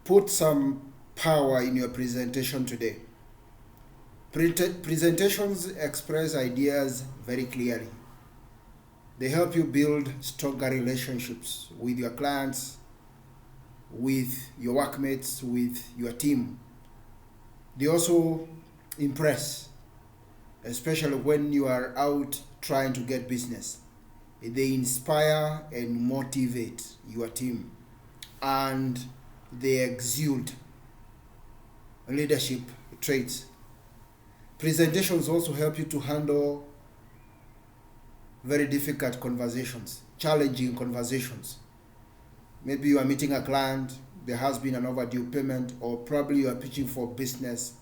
put some power in your presentation today. Presentations express ideas very clearly. They help you build stronger relationships with your clients, with your workmates, with your team. They also impress, especially when you are out trying to get business. They inspire and motivate your team, and they exude leadership traits. Presentations also help you to handle very difficult conversations, challenging conversations. Maybe you are meeting a client, there has been an overdue payment, or probably you are pitching for business,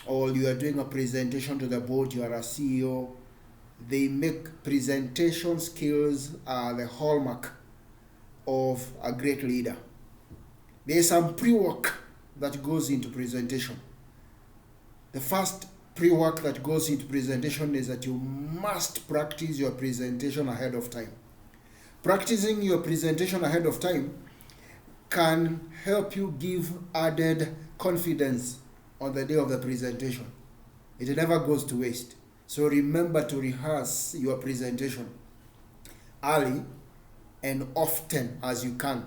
or you are doing a presentation to the board, you are a CEO. They make presentation skills the hallmark of a great leader. There is some pre-work that goes into presentation. The first pre-work that goes into presentation is that you must practice your presentation ahead of time. Practicing your presentation ahead of time can help you give added confidence on the day of the presentation. It never goes to waste. So remember to rehearse your presentation early and often as you can.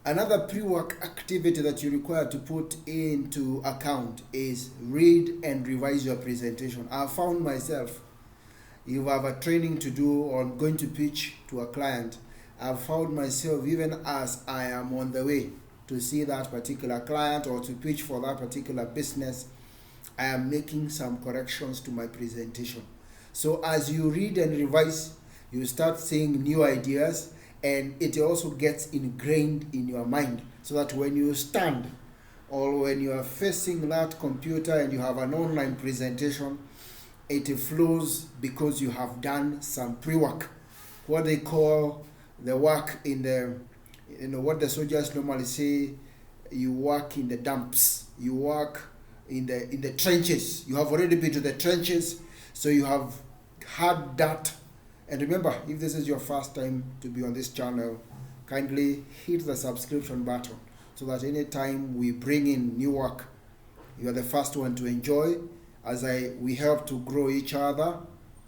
Another pre-work activity that you require to put into account is read and revise your presentation. I've found myself, if you have a training to do or I'm going to pitch to a client, I've found myself, even as I am on the way to see that particular client or to pitch for that particular business, I am making some corrections to my presentation. So as you read and revise, you start seeing new ideas, and it also gets ingrained in your mind, so that when you stand or when you are facing that computer and you have an online presentation, it flows because you have done some pre-work, what they call the work in the, what the soldiers normally say, you work in the dumps, you work in the trenches. You have already been to the trenches, so you have had that. And remember, if this is your first time to be on this channel, kindly hit the subscription button so that anytime we bring in new work, you are the first one to enjoy, as we help to grow each other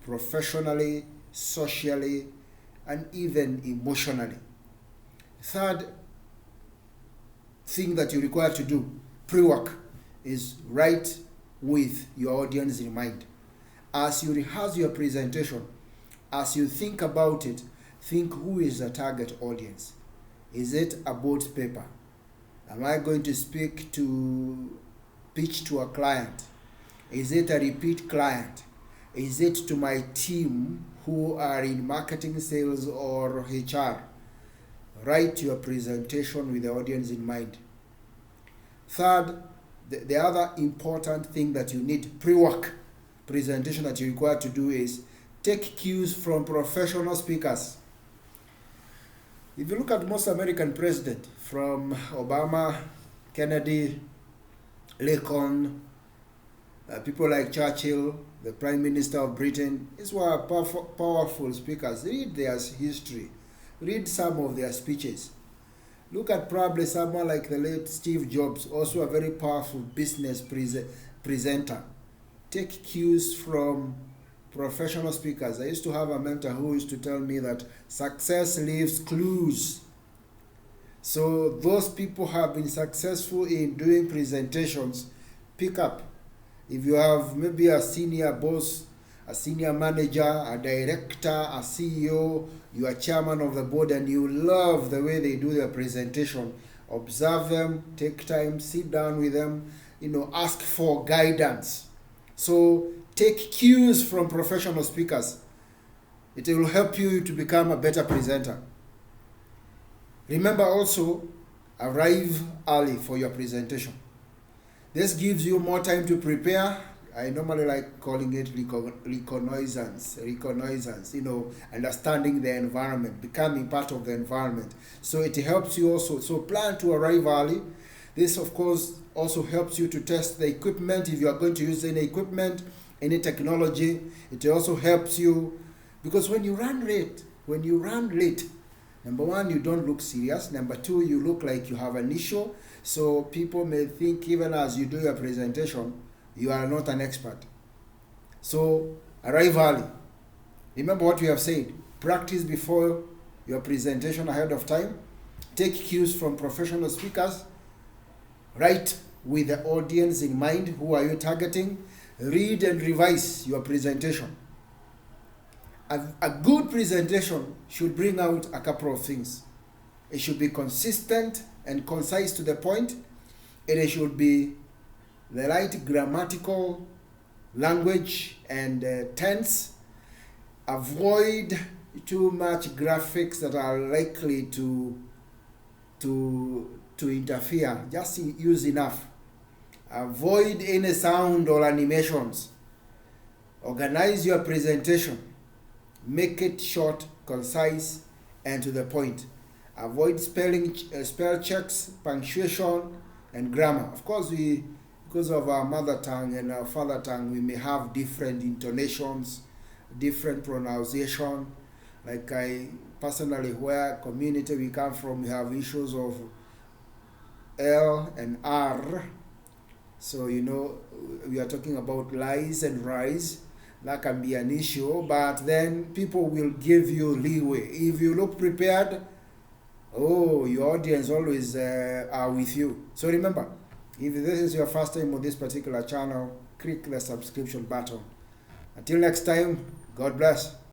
professionally, socially, and even emotionally. Third thing that you require to do, pre-work, is write with your audience in mind. As you rehearse your presentation, as you think about it, think, who is the target audience? Is it a board paper? Am I going to pitch to a client? Is it a repeat client? Is it to my team who are in marketing, sales, or HR? Write your presentation with the audience in mind. Third, the other important thing that you need, pre-work presentation that you require to do, is take cues from professional speakers. If you look at most American presidents, from Obama, Kennedy, Lincoln, people like Churchill, the Prime Minister of Britain, these were powerful speakers. Read their history. Read some of their speeches. Look at probably someone like the late Steve Jobs, also a very powerful business presenter. Take cues from professional speakers. I used to have a mentor who used to tell me that success leaves clues. So those people have been successful in doing presentations. Pick up. If you have maybe a senior boss, a senior manager, a director, a CEO, you are chairman of the board, and you love the way they do their presentation, observe them, take time, sit down with them, ask for guidance. So take cues from professional speakers. It will help you to become a better presenter. Remember also, arrive early for your presentation. This gives you more time to prepare. I normally like calling it reconnaissance, understanding the environment, becoming part of the environment. So it helps you also. So plan to arrive early. This, of course, also helps you to test the equipment. If you are going to use any equipment, any technology, it also helps you, because when you run late, Number one, you don't look serious. Number two, you look like you have an issue. So people may think even as you do your presentation, you are not an expert. So arrive early. Remember what we have said. Practice before your presentation ahead of time. Take cues from professional speakers. Write with the audience in mind. Who are you targeting? Read and revise your presentation. A good presentation should bring out a couple of things. It should be consistent and concise to the point. It should be the right grammatical language and tense. Avoid too much graphics that are likely to interfere. Just use enough. Avoid any sound or animations. Organize your presentation. Make it short, concise, and to the point. Avoid spell checks, punctuation, and grammar. Of course, because of our mother tongue and our father tongue, we may have different intonations, different pronunciation. Like I personally, where community we come from, we have issues of L and R. So, we are talking about lies and rise. That can be an issue, but then people will give you leeway. If you look prepared, your audience always are with you. So remember, if this is your first time on this particular channel, click the subscription button. Until next time, God bless.